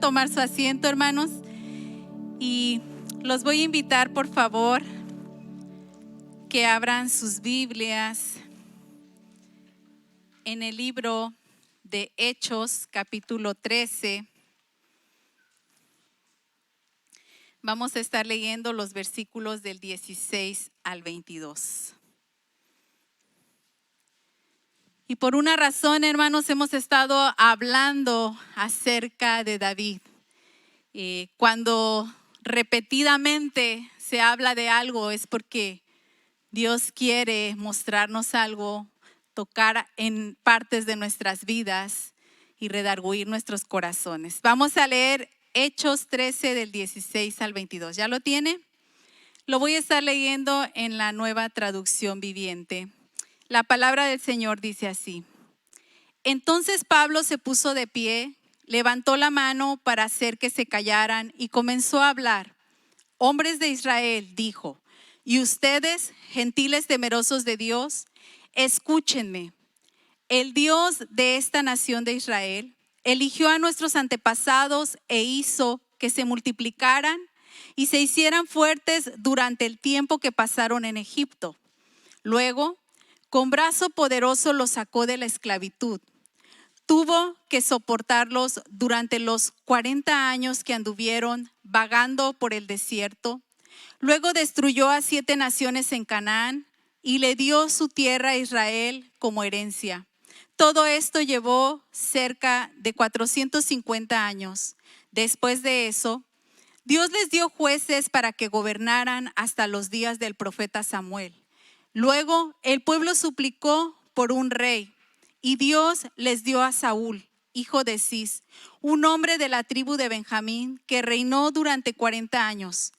Tomar su asiento, hermanos, y los voy a invitar, por favor, que abran sus Biblias en el libro de Hechos, capítulo 13. Vamos a estar leyendo los versículos del 16 al 22. Y por una razón, hermanos, hemos estado hablando acerca de David. Cuando repetidamente se habla de algo es porque Dios quiere mostrarnos algo, tocar en partes de nuestras vidas y redarguir nuestros corazones. Vamos a leer Hechos 13 del 16 al 22. ¿Ya lo tiene? Lo voy a estar leyendo en la Nueva Traducción Viviente. La palabra del Señor dice así: Entonces Pablo se puso de pie, levantó la mano para hacer que se callaran y comenzó a hablar. Hombres de Israel, dijo, y ustedes, gentiles temerosos de Dios, escúchenme. El Dios de esta nación de Israel eligió a nuestros antepasados e hizo que se multiplicaran y se hicieran fuertes durante el tiempo que pasaron en Egipto. Luego, con brazo poderoso los sacó de la esclavitud. Tuvo que soportarlos durante los 40 años que anduvieron vagando por el desierto. Luego destruyó a 7 naciones en Canaán y le dio su tierra a Israel como herencia. Todo esto llevó cerca de 450 años. Después de eso, Dios les dio jueces para que gobernaran hasta los días del profeta Samuel. Luego el pueblo suplicó por un rey y Dios les dio a Saúl, hijo de Cis, un hombre de la tribu de Benjamín que reinó durante 40 años.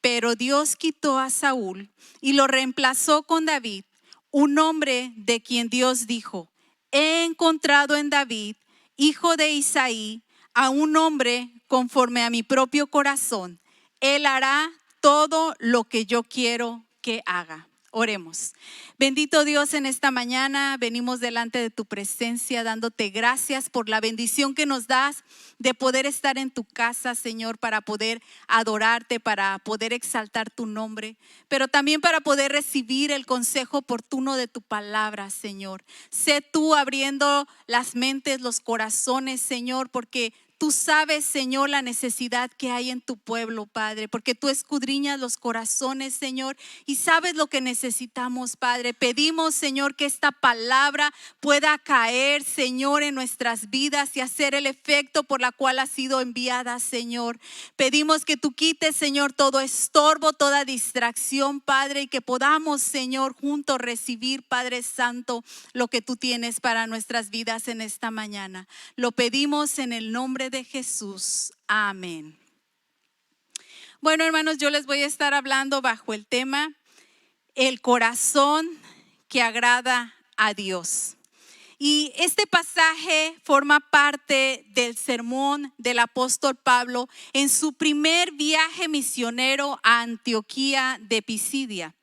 Pero Dios quitó a Saúl y lo reemplazó con David, un hombre de quien Dios dijo: He encontrado en David, hijo de Isaí, a un hombre conforme a mi propio corazón. Él hará todo lo que yo quiero que haga. Oremos. Bendito Dios, en esta mañana venimos delante de tu presencia dándote gracias por la bendición que nos das de poder estar en tu casa, Señor, para poder adorarte, para poder exaltar tu nombre, pero también para poder recibir el consejo oportuno de tu palabra, Señor. Sé tú abriendo las mentes, los corazones, Señor, porque tú sabes, Señor, la necesidad que hay en tu pueblo, Padre, porque tú escudriñas los corazones, Señor, y sabes lo que necesitamos, Padre. Pedimos, Señor, que esta palabra pueda caer, Señor, en nuestras vidas y hacer el efecto por la cual ha sido enviada, Señor. Pedimos que tú quites, Señor, todo estorbo, toda distracción, Padre, y que podamos, Señor, juntos recibir, Padre Santo, lo que tú tienes para nuestras vidas en esta mañana. Lo pedimos en el nombre de Jesús. Amén. Bueno, hermanos, yo les voy a estar hablando bajo el tema el corazón que agrada a Dios. Y este pasaje forma parte del sermón del apóstol Pablo en su primer viaje misionero a Antioquía de Pisidia.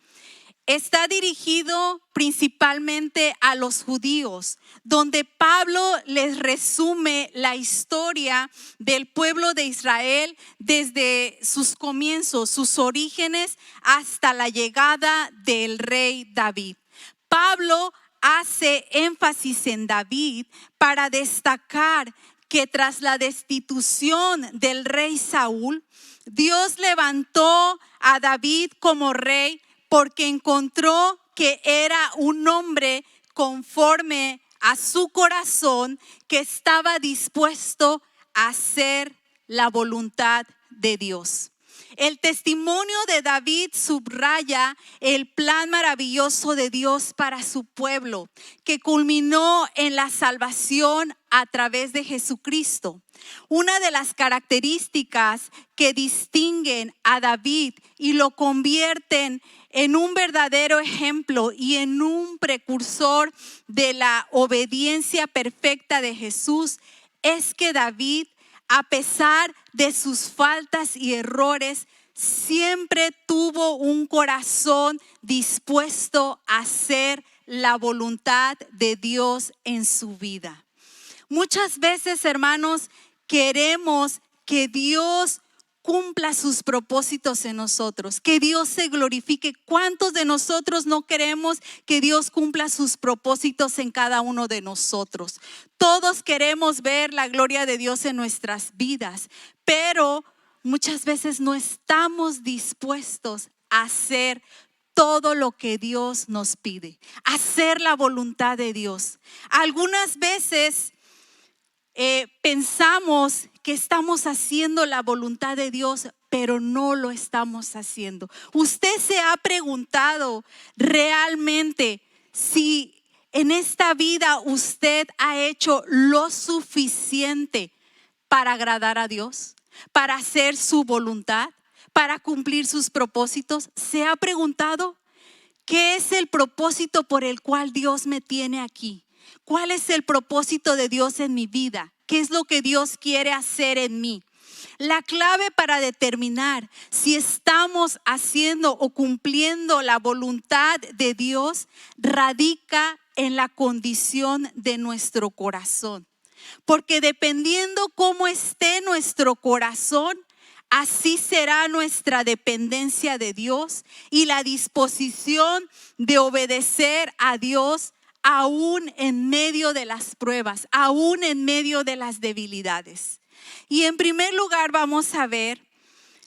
Está dirigido principalmente a los judíos, donde Pablo les resume la historia del pueblo de Israel desde sus comienzos, sus orígenes, hasta la llegada del rey David. Pablo hace énfasis en David para destacar que tras la destitución del rey Saúl, Dios levantó a David como rey porque encontró que era un hombre conforme a su corazón, que estaba dispuesto a hacer la voluntad de Dios. El testimonio de David subraya el plan maravilloso de Dios para su pueblo, que culminó en la salvación a través de Jesucristo. Una de las características que distinguen a David y lo convierten en un verdadero ejemplo y en un precursor de la obediencia perfecta de Jesús es que David, a pesar de sus faltas y errores, siempre tuvo un corazón dispuesto a hacer la voluntad de Dios en su vida. Muchas veces, hermanos, queremos que Dios cumpla sus propósitos en nosotros, que Dios se glorifique. ¿Cuántos de nosotros no queremos que Dios cumpla sus propósitos en cada uno de nosotros? Todos queremos ver la gloria de Dios en nuestras vidas, pero muchas veces no estamos dispuestos a hacer todo lo que Dios nos pide, hacer la voluntad de Dios. Algunas veces pensamos que estamos haciendo la voluntad de Dios, pero no lo estamos haciendo. ¿Usted se ha preguntado realmente si en esta vida usted ha hecho lo suficiente para agradar a Dios, para hacer su voluntad, para cumplir sus propósitos? ¿Se ha preguntado qué es el propósito por el cual Dios me tiene aquí? ¿Cuál es el propósito de Dios en mi vida? ¿Qué es lo que Dios quiere hacer en mí? La clave para determinar si estamos haciendo o cumpliendo la voluntad de Dios radica en la condición de nuestro corazón. Porque dependiendo cómo esté nuestro corazón, así será nuestra dependencia de Dios y la disposición de obedecer a Dios aún en medio de las pruebas, aún en medio de las debilidades. Y en primer lugar vamos a ver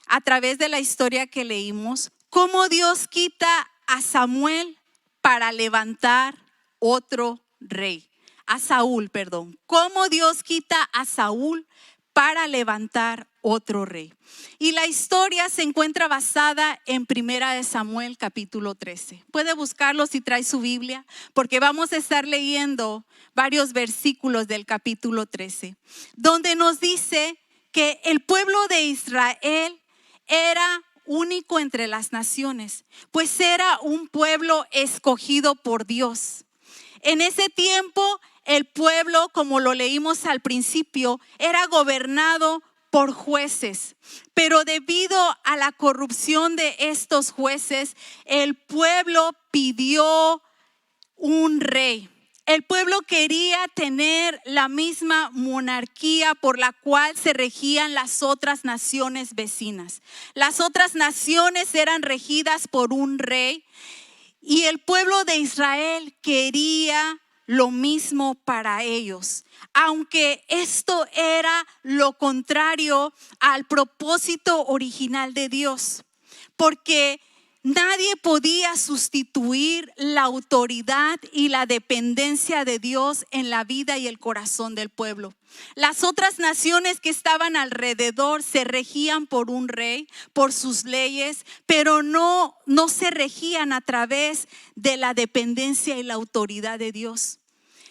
a través de la historia que leímos cómo Dios quita a Samuel para levantar otro rey. A Saúl, perdón. Cómo Dios quita a Saúl para levantar otro rey. Y la historia se encuentra basada en 1 Samuel capítulo 13. Puede buscarlo si trae su Biblia, porque vamos a estar leyendo varios versículos del capítulo 13, donde nos dice que el pueblo de Israel era único entre las naciones, pues era un pueblo escogido por Dios. En ese tiempo, el pueblo, como lo leímos al principio, era gobernado por jueces, pero debido a la corrupción de estos jueces, el pueblo pidió un rey. El pueblo quería tener la misma monarquía por la cual se regían las otras naciones vecinas. Las otras naciones eran regidas por un rey y el pueblo de Israel quería lo mismo para ellos, aunque esto era lo contrario al propósito original de Dios, porque nadie podía sustituir la autoridad y la dependencia de Dios en la vida y el corazón del pueblo. Las otras naciones que estaban alrededor se regían por un rey, por sus leyes, pero no se regían a través de la dependencia y la autoridad de Dios.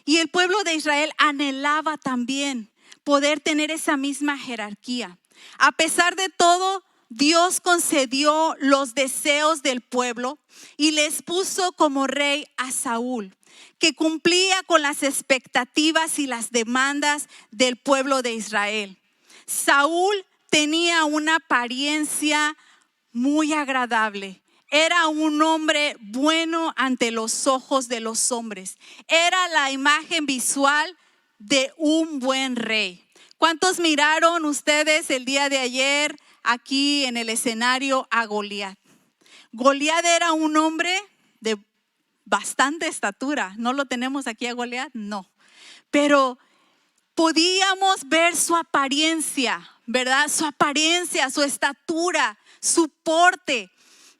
Y el pueblo de Israel anhelaba también poder tener esa misma jerarquía. A pesar de todo, Dios concedió los deseos del pueblo y les puso como rey a Saúl, que cumplía con las expectativas y las demandas del pueblo de Israel. Saúl tenía una apariencia muy agradable. Era un hombre bueno ante los ojos de los hombres. Era la imagen visual de un buen rey. ¿Cuántos miraron ustedes el día de ayer aquí en el escenario a Goliat? Goliat era un hombre de bastante estatura. ¿No lo tenemos aquí a Goliat? No. Pero podíamos ver su apariencia, ¿verdad? Su apariencia, su estatura, su porte.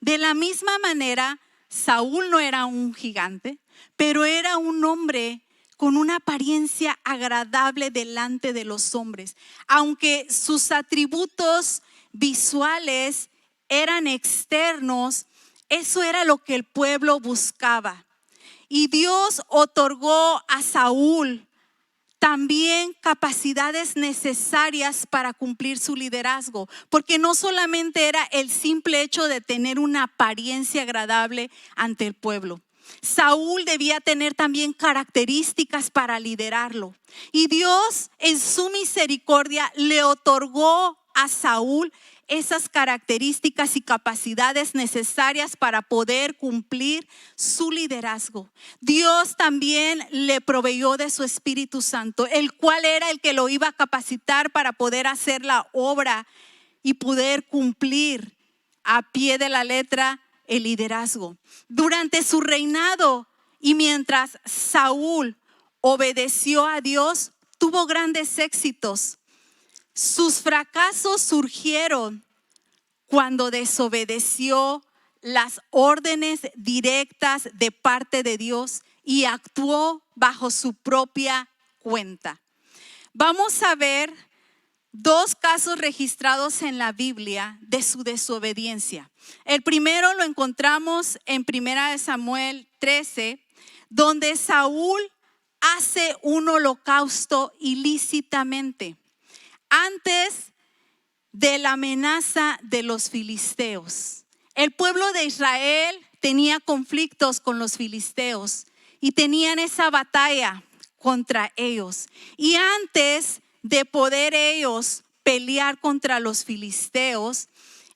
De la misma manera, Saúl no era un gigante, pero era un hombre con una apariencia agradable delante de los hombres. Aunque sus atributos visuales eran externos, eso era lo que el pueblo buscaba. Y Dios otorgó a Saúl también capacidades necesarias para cumplir su liderazgo, porque no solamente era el simple hecho de tener una apariencia agradable ante el pueblo. Saúl debía tener también características para liderarlo. Y Dios en su misericordia le otorgó a Saúl esas características y capacidades necesarias para poder cumplir su liderazgo. Dios también le proveyó de su Espíritu Santo, el cual era el que lo iba a capacitar para poder hacer la obra y poder cumplir a pie de la letra el liderazgo. Durante su reinado y mientras Saúl obedeció a Dios, tuvo grandes éxitos. Sus fracasos surgieron cuando desobedeció las órdenes directas de parte de Dios y actuó bajo su propia cuenta. Vamos a ver dos casos registrados en la Biblia de su desobediencia. El primero lo encontramos en 1 Samuel 13, donde Saúl hace un holocausto ilícitamente antes de la amenaza de los filisteos. El pueblo de Israel tenía conflictos con los filisteos y tenían esa batalla contra ellos. Y antes de poder ellos pelear contra los filisteos,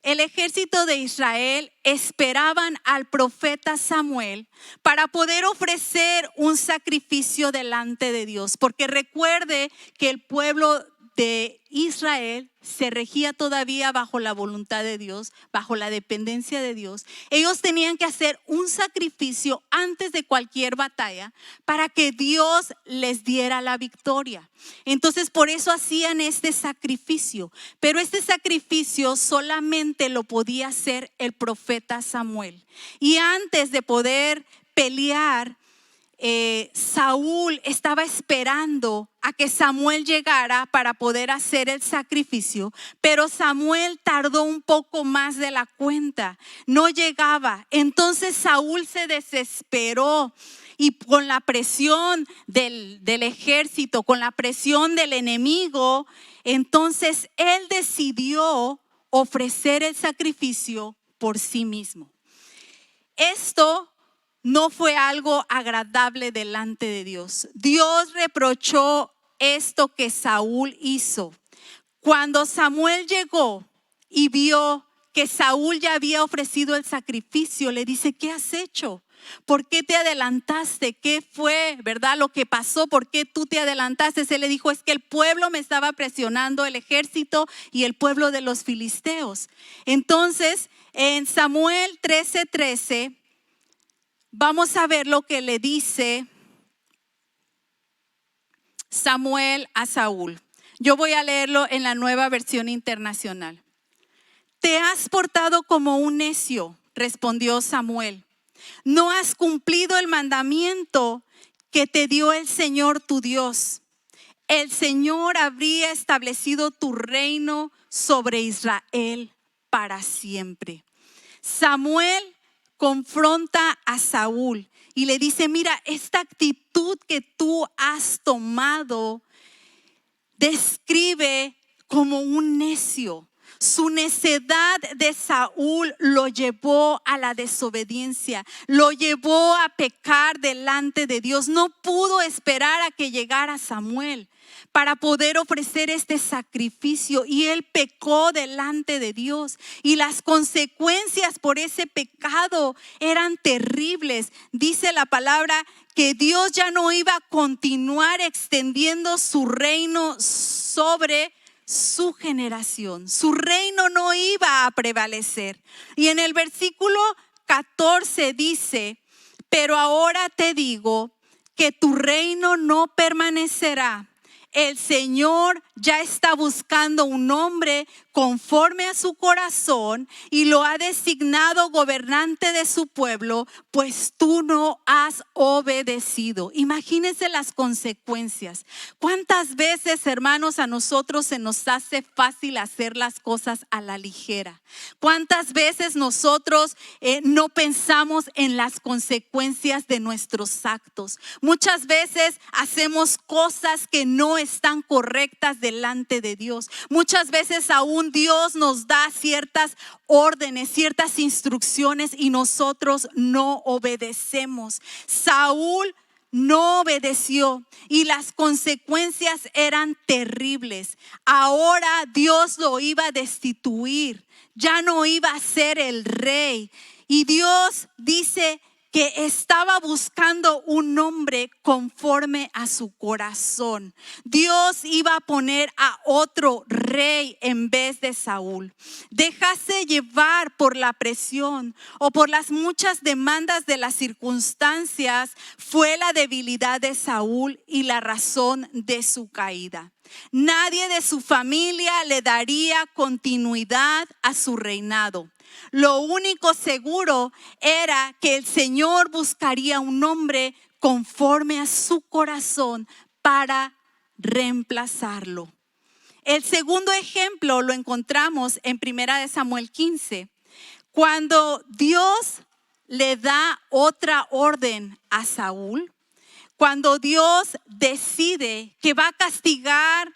el ejército de Israel esperaban al profeta Samuel para poder ofrecer un sacrificio delante de Dios. Porque recuerde que el pueblo de Israel se regía todavía bajo la voluntad de Dios, bajo la dependencia de Dios. Ellos tenían que hacer un sacrificio antes de cualquier batalla para que Dios les diera la victoria. Entonces por eso hacían este sacrificio, pero este sacrificio solamente lo podía hacer el profeta Samuel. Y antes de poder pelear, Saúl estaba esperando a que Samuel llegara para poder hacer el sacrificio, pero Samuel tardó un poco más de la cuenta, no llegaba. Entonces Saúl se desesperó y con la presión del ejército, con la presión del enemigo, entonces él decidió ofrecer el sacrificio por sí mismo. Esto no fue algo agradable delante de Dios. Dios reprochó esto que Saúl hizo. Cuando Samuel llegó y vio que Saúl ya había ofrecido el sacrificio, le dice: ¿qué has hecho? ¿Por qué te adelantaste? ¿Qué fue, verdad, lo que pasó? ¿Por qué tú te adelantaste? Él le dijo: es que el pueblo me estaba presionando, el ejército y el pueblo de los filisteos. Entonces, en Samuel 13:13, vamos a ver lo que le dice Samuel a Saúl. Yo voy a leerlo en la Nueva Versión Internacional. Te has portado como un necio, respondió Samuel. No has cumplido el mandamiento que te dio el Señor tu Dios. El Señor habría establecido tu reino sobre Israel para siempre. Samuel confronta a Saúl y le dice: mira, esta actitud que tú has tomado describe como un necio. Su necedad de Saúl lo llevó a la desobediencia, lo llevó a pecar delante de Dios. No pudo esperar a que llegara Samuel para poder ofrecer este sacrificio, y él pecó delante de Dios, y las consecuencias por ese pecado eran terribles. Dice la palabra que Dios ya no iba a continuar extendiendo su reino sobre su generación. Su reino no iba a prevalecer. Y en el versículo 14 dice: pero ahora te digo que tu reino no permanecerá. El Señor ya está buscando un hombre conforme a su corazón y lo ha designado gobernante de su pueblo, pues tú no has obedecido. Imagínense las consecuencias. ¿Cuántas veces, hermanos, a nosotros se nos hace fácil hacer las cosas a la ligera? ¿Cuántas veces nosotros no pensamos en las consecuencias de nuestros actos? Muchas veces hacemos cosas que no están correctas delante de Dios. Muchas veces aún Dios nos da ciertas órdenes, ciertas instrucciones, y nosotros no obedecemos. Saúl no obedeció y las consecuencias eran terribles. Ahora Dios lo iba a destituir, ya no iba a ser el rey. Y Dios dice que estaba buscando un hombre conforme a su corazón. Dios iba a poner a otro rey en vez de Saúl. Dejarse llevar por la presión o por las muchas demandas de las circunstancias fue la debilidad de Saúl y la razón de su caída. Nadie de su familia le daría continuidad a su reinado. Lo único seguro era que el Señor buscaría un hombre conforme a su corazón para reemplazarlo. El segundo ejemplo lo encontramos en 1 Samuel 15, cuando Dios le da otra orden a Saúl. Cuando Dios decide que va a castigar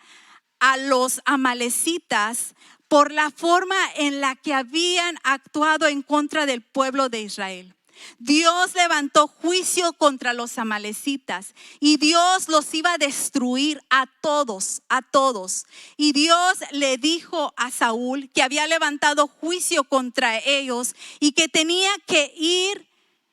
a los amalecitas por la forma en la que habían actuado en contra del pueblo de Israel. Dios levantó juicio contra los amalecitas y Dios los iba a destruir a todos. Y Dios le dijo a Saúl que había levantado juicio contra ellos y que tenía que ir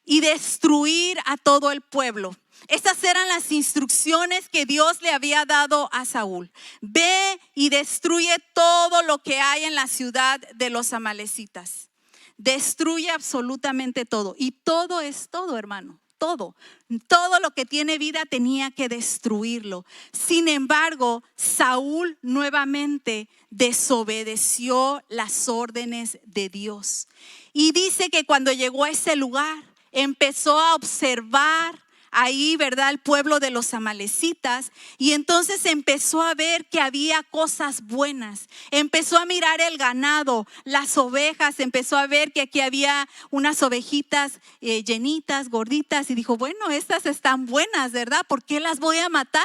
y destruir a todo el pueblo. Estas eran las instrucciones que Dios le había dado a Saúl. Ve y destruye todo lo que hay en la ciudad de los amalecitas. Destruye absolutamente todo. Y todo es todo, hermano. Todo lo que tiene vida tenía que destruirlo. Sin embargo, Saúl nuevamente desobedeció las órdenes de Dios. Y dice que cuando llegó a ese lugar, empezó a observar ahí, ¿verdad?, el pueblo de los amalecitas, y entonces empezó a ver que había cosas buenas. Empezó a mirar el ganado, las ovejas, empezó a ver que aquí había unas ovejitas llenitas, gorditas, y dijo, bueno, estas están buenas, ¿verdad? ¿Por qué las voy a matar?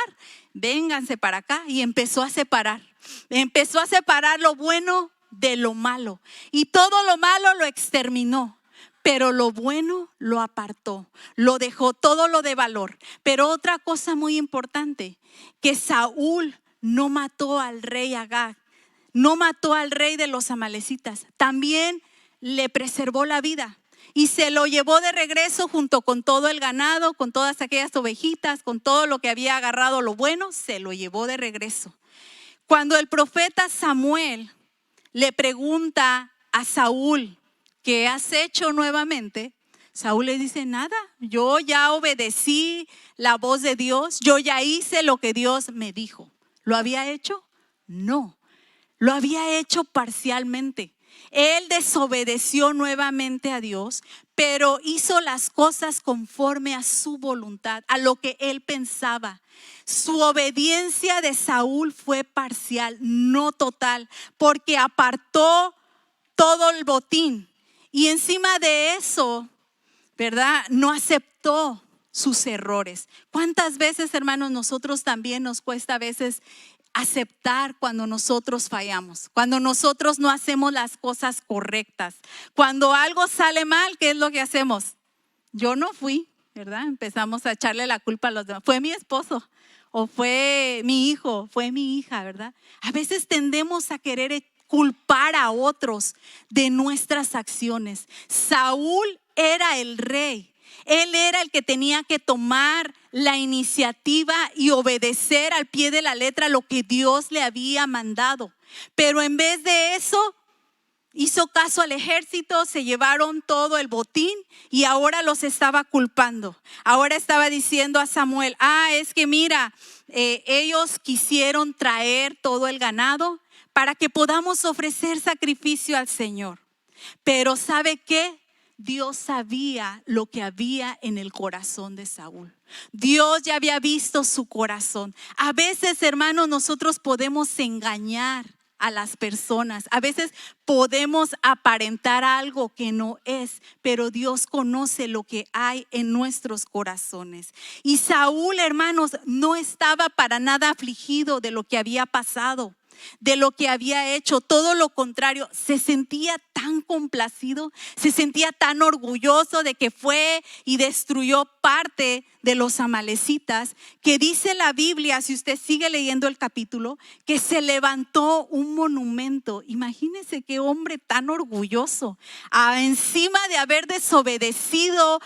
Vénganse para acá. Y empezó a separar lo bueno de lo malo, y todo lo malo lo exterminó. Pero lo bueno lo apartó, lo dejó todo lo de valor. Pero otra cosa muy importante, que Saúl no mató al rey Agag, no mató al rey de los amalecitas, también le preservó la vida y se lo llevó de regreso junto con todo el ganado, con todas aquellas ovejitas, con todo lo que había agarrado lo bueno, se lo llevó de regreso. Cuando el profeta Samuel le pregunta a Saúl, ¿qué has hecho nuevamente? Saúl le dice, nada, yo ya obedecí la voz de Dios, yo ya hice lo que Dios me dijo. ¿Lo había hecho? No, lo había hecho parcialmente. Él desobedeció nuevamente a Dios, pero hizo las cosas conforme a su voluntad, a lo que él pensaba. Su obediencia de Saúl fue parcial, no total, porque apartó todo el botín. Y encima de eso, ¿verdad?, no aceptó sus errores. ¿Cuántas veces, hermanos, nosotros también nos cuesta a veces aceptar cuando nosotros fallamos? Cuando nosotros no hacemos las cosas correctas. Cuando algo sale mal, ¿qué es lo que hacemos? Yo no fui, ¿verdad? Empezamos a echarle la culpa a los demás. Fue mi esposo, o fue mi hijo, fue mi hija, ¿verdad? A veces tendemos a querer culpar a otros de nuestras acciones. Saúl era el rey. Él era el que tenía que tomar la iniciativa y obedecer al pie de la letra lo que Dios le había mandado. Pero en vez de eso, hizo caso al ejército, se llevaron todo el botín y ahora los estaba culpando. Ahora estaba diciendo a Samuel, es que mira, ellos quisieron traer todo el ganado para que podamos ofrecer sacrificio al Señor. Pero ¿sabe qué? Dios sabía lo que había en el corazón de Saúl. Dios ya había visto su corazón. A veces, hermanos, nosotros podemos engañar a las personas. A veces podemos aparentar algo que no es, pero Dios conoce lo que hay en nuestros corazones. Y Saúl, hermanos, no estaba para nada afligido de lo que había pasado. de lo que había hecho. Todo lo contrario, se sentía tan complacido, se sentía tan orgulloso de que fue y destruyó parte de los amalecitas, que dice la Biblia, si usted sigue leyendo el capítulo, que se levantó un monumento. Imagínense qué hombre tan orgulloso. Encima de haber desobedecido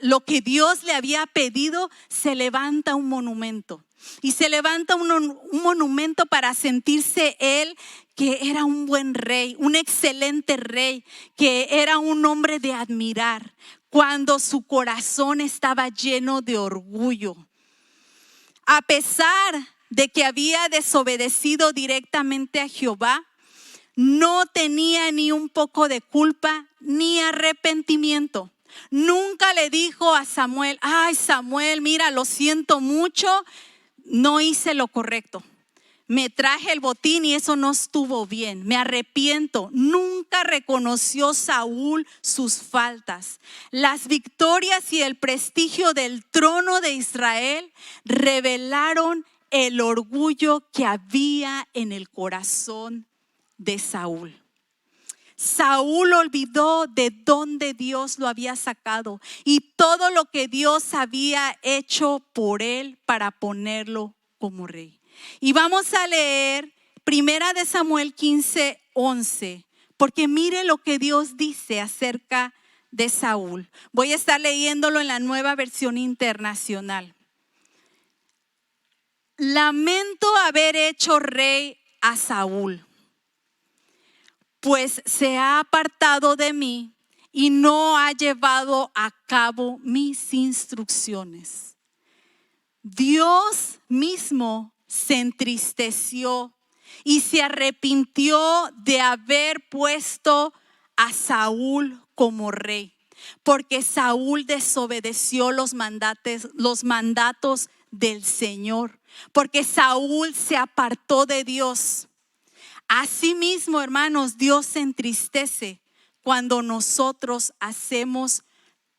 lo que Dios le había pedido, se levanta un monumento. Y se levanta un monumento para sentirse él que era un buen rey, un excelente rey, que era un hombre de admirar, cuando su corazón estaba lleno de orgullo. A pesar de que había desobedecido directamente a Jehová, no tenía ni un poco de culpa ni arrepentimiento. Nunca le dijo a Samuel: ay, Samuel, mira, lo siento mucho, no hice lo correcto. Me traje el botín y eso no estuvo bien. Me arrepiento. Nunca reconoció Saúl sus faltas. Las victorias y el prestigio del trono de Israel revelaron el orgullo que había en el corazón de Saúl. Saúl olvidó de dónde Dios lo había sacado y todo lo que Dios había hecho por él para ponerlo como rey. Y vamos a leer 1 Samuel 15:11, porque mire lo que Dios dice acerca de Saúl. Voy a estar leyéndolo en la Nueva Versión Internacional. Lamento haber hecho rey a Saúl, pues se ha apartado de mí y no ha llevado a cabo mis instrucciones. Dios mismo se entristeció y se arrepintió de haber puesto a Saúl como rey, porque Saúl desobedeció los mandatos del Señor, porque Saúl se apartó de Dios. Asimismo, hermanos, Dios se entristece cuando nosotros hacemos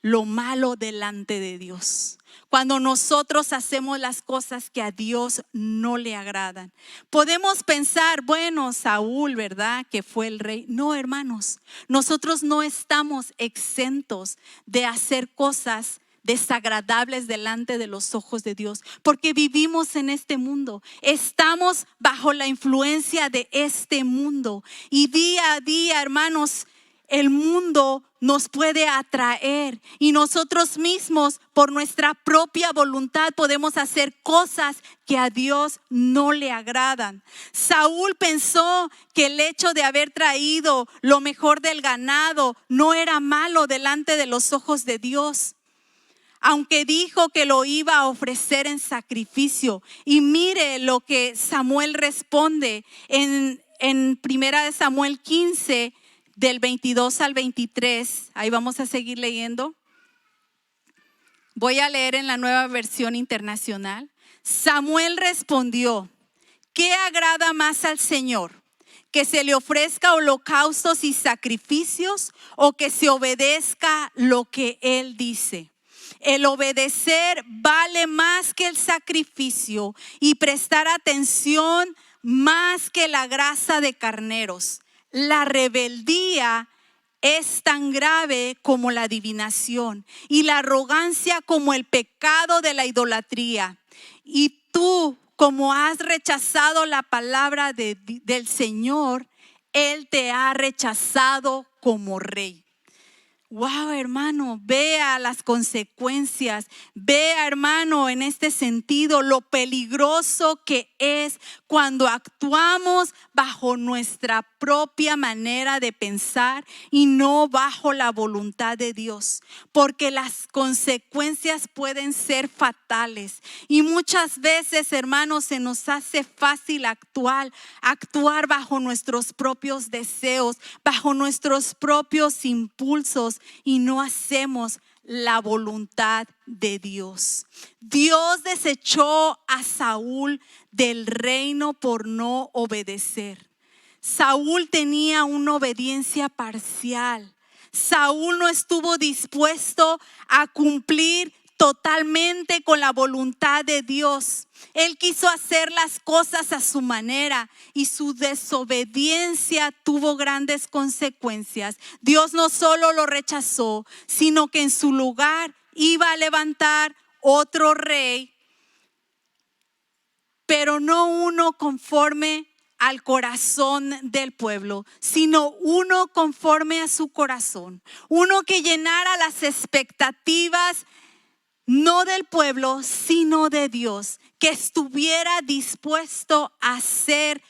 lo malo delante de Dios. Cuando nosotros hacemos las cosas que a Dios no le agradan. Podemos pensar, bueno, Saúl, ¿verdad? Que fue el rey. No, hermanos, nosotros no estamos exentos de hacer cosas desagradables delante de los ojos de Dios, porque vivimos en este mundo, estamos bajo la influencia de este mundo y día a día, hermanos, el mundo nos puede atraer y nosotros mismos por nuestra propia voluntad podemos hacer cosas que a Dios no le agradan. Saúl pensó que el hecho de haber traído lo mejor del ganado no era malo delante de los ojos de Dios, aunque dijo que lo iba a ofrecer en sacrificio. Y mire lo que Samuel responde en 1 Samuel 15, del 22 al 23. Ahí vamos a seguir leyendo. Voy a leer en la Nueva Versión Internacional. Samuel respondió: ¿qué agrada más al Señor? ¿Que se le ofrezca holocaustos y sacrificios o que se obedezca lo que Él dice? El obedecer vale más que el sacrificio y prestar atención más que la grasa de carneros. La rebeldía es tan grave como la adivinación y la arrogancia como el pecado de la idolatría. Y tú, como has rechazado la palabra del Señor, Él te ha rechazado como rey. Wow, hermano, vea las consecuencias, vea, hermano, en este sentido lo peligroso que es cuando actuamos bajo nuestra propia manera de pensar y no bajo la voluntad de Dios, porque las consecuencias pueden ser fatales y muchas veces, hermanos, se nos hace fácil actuar bajo nuestros propios deseos, bajo nuestros propios impulsos, y no hacemos la voluntad de Dios. Dios desechó a Saúl del reino por no obedecer. Saúl tenía una obediencia parcial. Saúl no estuvo dispuesto a cumplir totalmente con la voluntad de Dios. Él quiso hacer las cosas a su manera y su desobediencia tuvo grandes consecuencias. Dios no solo lo rechazó, sino que en su lugar iba a levantar otro rey, pero no uno conforme al corazón del pueblo, sino uno conforme a su corazón. Uno que llenara las expectativas no del pueblo, sino de Dios, que estuviera dispuesto a hacer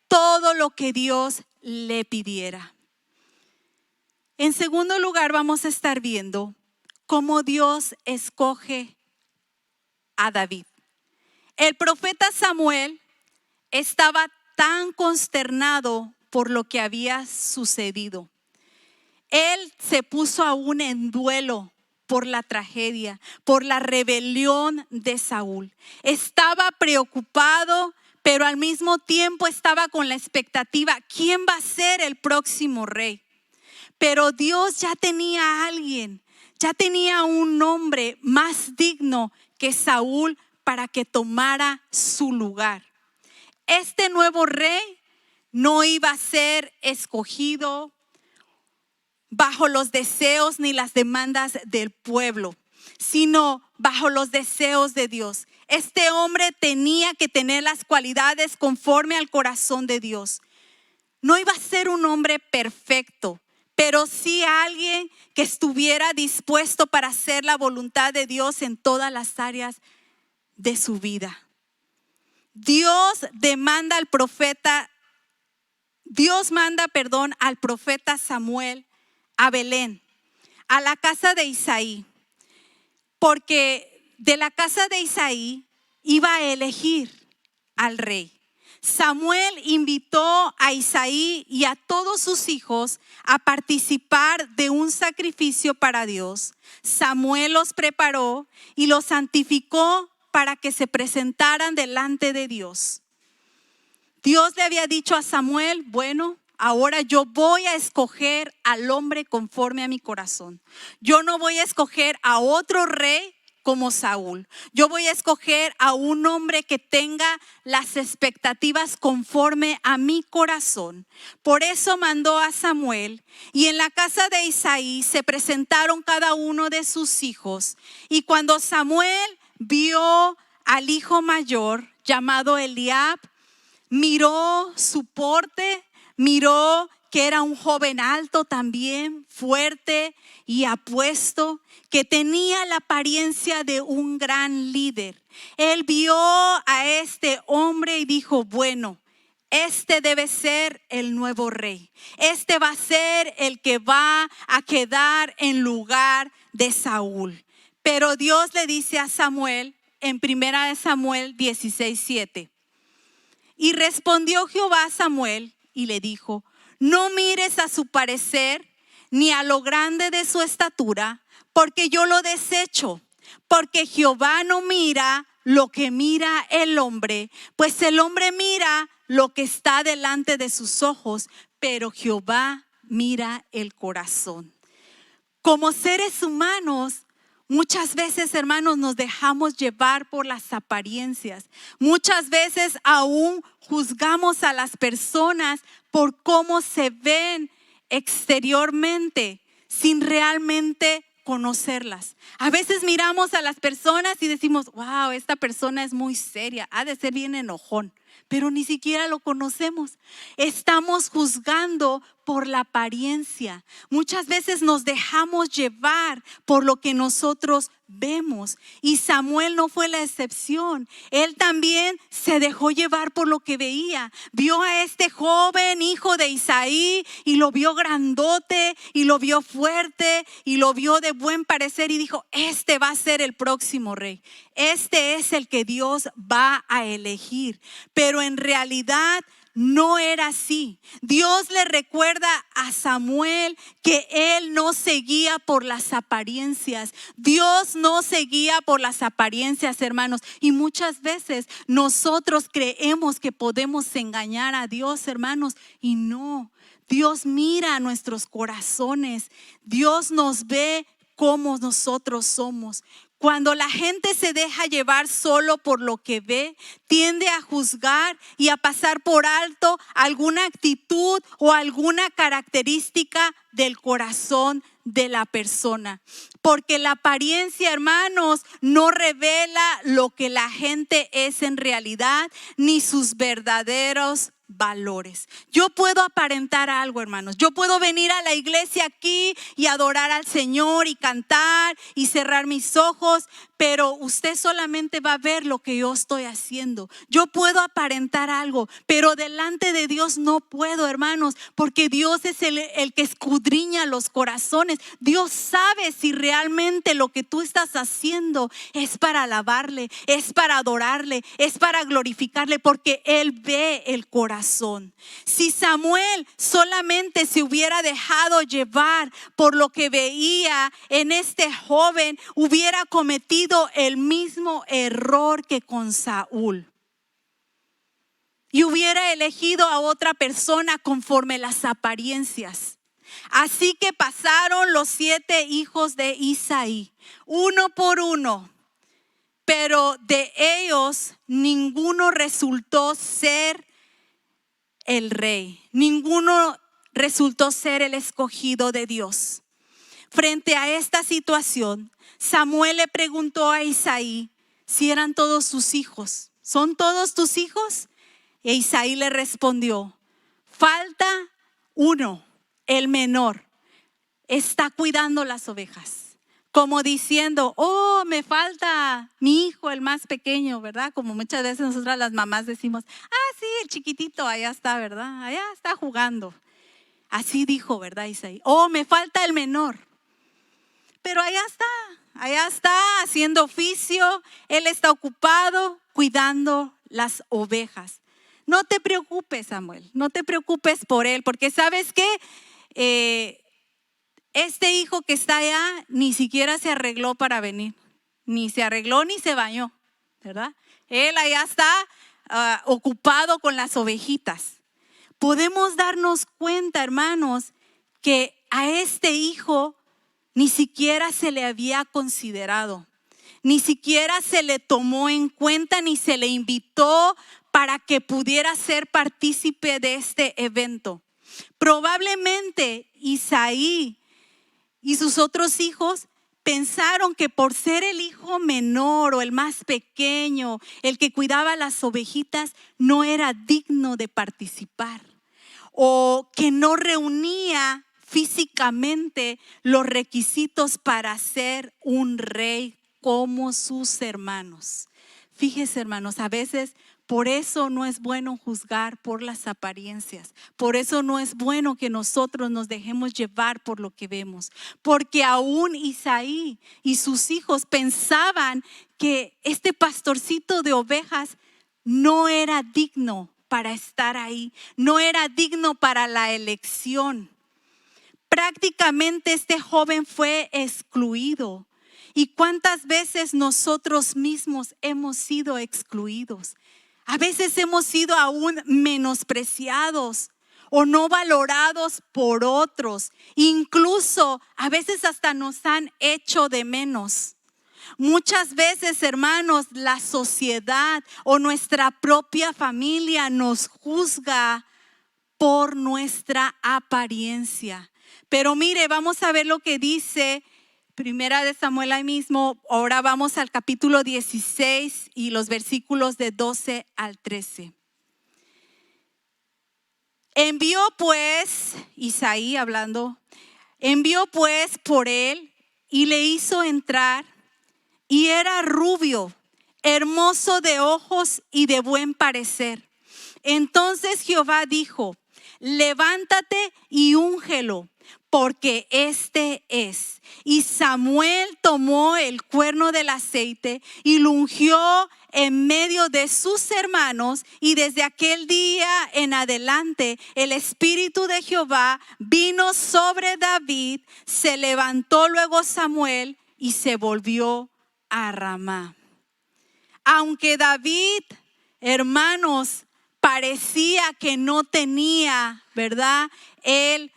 todo lo que Dios le pidiera. En segundo lugar, vamos a estar viendo cómo Dios escoge a David. El profeta Samuel estaba tan consternado por lo que había sucedido. Él se puso aún en duelo por la tragedia, por la rebelión de Saúl. Estaba preocupado, pero al mismo tiempo estaba con la expectativa, ¿quién va a ser el próximo rey? Pero Dios ya tenía a alguien, ya tenía un hombre más digno que Saúl para que tomara su lugar. Este nuevo rey no iba a ser escogido bajo los deseos ni las demandas del pueblo, sino bajo los deseos de Dios. Este hombre tenía que tener las cualidades conforme al corazón de Dios. No iba a ser un hombre perfecto, pero sí alguien que estuviera dispuesto para hacer la voluntad de Dios en todas las áreas de su vida. Dios manda al profeta Samuel a Belén, a la casa de Isaí, porque de la casa de Isaí iba a elegir al rey. Samuel invitó a Isaí y a todos sus hijos a participar de un sacrificio para Dios. Samuel los preparó y los santificó para que se presentaran delante de Dios. Dios le había dicho a Samuel, bueno, ahora yo voy a escoger al hombre conforme a mi corazón. Yo no voy a escoger a otro rey como Saúl. Yo voy a escoger a un hombre que tenga las expectativas conforme a mi corazón. Por eso mandó a Samuel, y en la casa de Isaí se presentaron cada uno de sus hijos. Y cuando Samuel vio al hijo mayor llamado Eliab, miró su porte, miró que era un joven alto también, fuerte y apuesto, que tenía la apariencia de un gran líder. Él vio a este hombre y dijo, bueno, este debe ser el nuevo rey. Este va a ser el que va a quedar en lugar de Saúl. Pero Dios le dice a Samuel en 1 Samuel 16:7. Y respondió Jehová a Samuel y le dijo, no mires a su parecer ni a lo grande de su estatura, porque yo lo desecho. Porque Jehová no mira lo que mira el hombre, pues el hombre mira lo que está delante de sus ojos, pero Jehová mira el corazón. Como seres humanos, muchas veces, hermanos, nos dejamos llevar por las apariencias. Muchas veces aún juzgamos a las personas por cómo se ven exteriormente, sin realmente conocerlas. A veces miramos a las personas y decimos, wow, esta persona es muy seria, ha de ser bien enojón, pero ni siquiera lo conocemos. Estamos juzgando por la apariencia. Muchas veces nos dejamos llevar por lo que nosotros vemos. Y Samuel no fue la excepción. Él también se dejó llevar por lo que veía. Vio a este joven hijo de Isaí y lo vio grandote y lo vio fuerte y lo vio de buen parecer y dijo, este va a ser el próximo rey. Este es el que Dios va a elegir. Pero en realidad no era así. Dios le recuerda a Samuel que él no seguía por las apariencias. Dios no seguía por las apariencias, hermanos. Y muchas veces nosotros creemos que podemos engañar a Dios, hermanos, y no. Dios mira a nuestros corazones. Dios nos ve cómo nosotros somos. Cuando la gente se deja llevar solo por lo que ve, tiende a juzgar y a pasar por alto alguna actitud o alguna característica del corazón de la persona. Porque la apariencia, hermanos, no revela lo que la gente es en realidad, ni sus verdaderos valores. Yo puedo aparentar algo, hermanos. Yo puedo venir a la iglesia aquí y adorar al Señor y cantar y cerrar mis ojos, pero usted solamente va a ver lo que yo estoy haciendo. Yo puedo aparentar algo, pero delante de Dios no puedo, hermanos, porque Dios es el que escudriña los corazones. Dios sabe si realmente lo que tú estás haciendo es para alabarle, es para adorarle, es para glorificarle, porque Él ve el corazón. Si Samuel solamente se hubiera dejado llevar por lo que veía en este joven, hubiera cometido el mismo error que con Saúl y hubiera elegido a otra persona conforme las apariencias. Así que pasaron los 7 hijos de Isaí, uno por uno, pero de ellos ninguno resultó ser el rey. Ninguno resultó ser el escogido de Dios. Frente a esta situación, Samuel le preguntó a Isaí si eran todos sus hijos. ¿Son todos tus hijos? E Isaí le respondió: falta uno, el menor. Está cuidando las ovejas. Como diciendo, oh, me falta mi hijo, el más pequeño, ¿verdad? Como muchas veces nosotras las mamás decimos, sí, el chiquitito, allá está, ¿verdad? Allá está jugando. Así dijo, ¿verdad, Isaí? Oh, me falta el menor. Pero allá está haciendo oficio, él está ocupado cuidando las ovejas. No te preocupes, Samuel, no te preocupes por él, porque ¿sabes qué? Este hijo que está allá ni siquiera se arregló para venir, ni se arregló ni se bañó, ¿verdad? Él allá está ocupado con las ovejitas. Podemos darnos cuenta, hermanos, que a este hijo ni siquiera se le había considerado, ni siquiera se le tomó en cuenta, ni se le invitó para que pudiera ser partícipe de este evento. Probablemente Isaí y sus otros hijos pensaron que por ser el hijo menor o el más pequeño, el que cuidaba las ovejitas, no era digno de participar o que no reunía físicamente los requisitos para ser un rey como sus hermanos. Fíjese, hermanos, a veces por eso no es bueno juzgar por las apariencias. Por eso no es bueno que nosotros nos dejemos llevar por lo que vemos. Porque aún Isaí y sus hijos pensaban que este pastorcito de ovejas no era digno para estar ahí. No era digno para la elección. Prácticamente este joven fue excluido. ¿Y cuántas veces nosotros mismos hemos sido excluidos? A veces hemos sido aún menospreciados o no valorados por otros. Incluso a veces hasta nos han hecho de menos. Muchas veces, hermanos, la sociedad o nuestra propia familia nos juzga por nuestra apariencia. Pero mire, vamos a ver lo que dice Primera de Samuel ahí mismo. Ahora vamos al capítulo 16 y los versículos de 12 al 13. Envió pues, Isaí hablando, envió pues por él y le hizo entrar, y era rubio, hermoso de ojos y de buen parecer. Entonces Jehová dijo: levántate y úngelo, porque este es. Y Samuel tomó el cuerno del aceite y lo ungió en medio de sus hermanos, y desde aquel día en adelante el Espíritu de Jehová vino sobre David. Se levantó luego Samuel y se volvió a Ramá. Aunque David, hermanos, parecía que no tenía, ¿verdad? Él